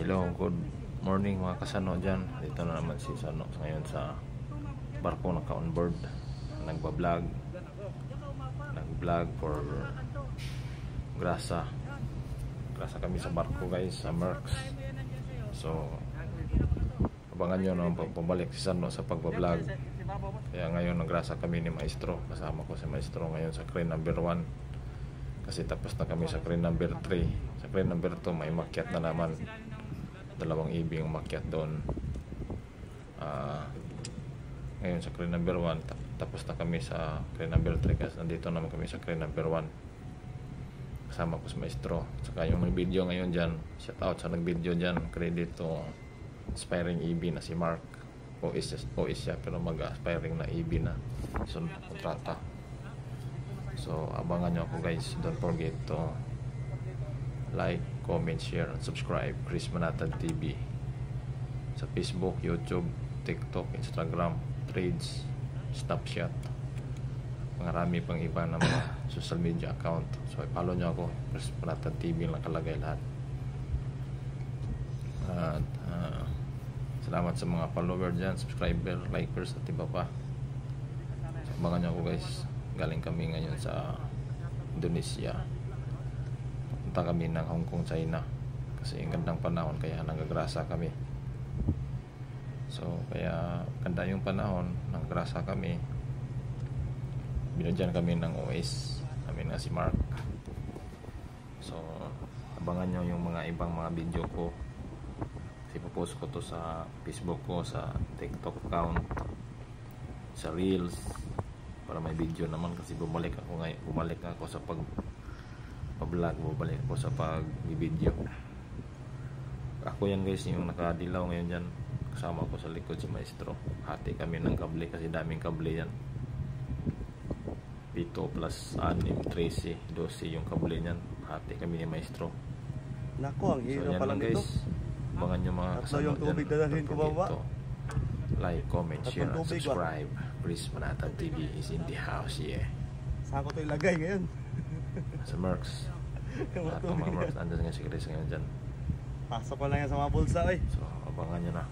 Hello, good morning mga kasano dyan. Dito na naman si Sano ngayon sa barko naka-on board. Nagba-vlog for grasa kami sa barko guys, sa Merx. So abangan nyo na pabalik si Sano sa pagba-vlog. Kaya ngayon nagrasa kami ni Maestro. Kasama ko si Maestro ngayon sa crane number 1 kasi tapos na kami sa crane number 3. Sa crane number 2 may makyat na naman, dalawang ibing makyat doon. Ngayon sa crane number 1 tapos na kami sa crane number 3 kasi nandito naman kami sa crane number 1 kasama ko si Maestro. Saka yung nag-video ngayon dyan, shout out sa nag-video dyan, credit to aspiring EB na si Mark. OS siya pero mag-aspiring na EB na sunod kontrata. So abangan nyo ako guys. Don't forget to like, comment, share, and subscribe Chris Manatan TV sa Facebook, YouTube, TikTok, Instagram, Threads, Snapchat, marami pang iba na mga social media account. So i-follow nyo ako, Chris Manatan TV lang nakalagay lahat. At salamat sa mga follower dyan, subscriber, likers at iba pa. So, abangan nyo ako guys. Galing kami ngayon sa Indonesia. Punta kami ng Hong Kong, China kasi ang gandang panahon kaya nagagrasa kami. So kaya ganda yung panahon, nagagrasa kami. Binigyan kami ng OS namin nga si Mark. So abangan nyo yung mga ibang mga video ko kasi popost ko to sa Facebook ko, sa TikTok account, sa Reels para may video naman kasi bumalik ako sa pag-vlog, bumalik ako sa pag-video. Ako yan guys, yung nakadilaw ngayon dyan, kasama ko sa likod si Maestro. Hati kami ng kable kasi daming kable yan, 7 plus 6, 13, 12 yung kable yan. Hati kami ni Maestro. Nako, ang hirap pala nito. Abangan nyo mga kasama yung tubig dalhin ko baba. Like, comment, share, and subscribe. Chris Manatan TV is in the house, yeah. Saan ko ito ilagay ngayon? Sa Merx. Lahat ng mga Merx, andun nga si Chris ngayon dyan. Pasok ko lang yan sa mga bulsa eh. So abangan nyo na.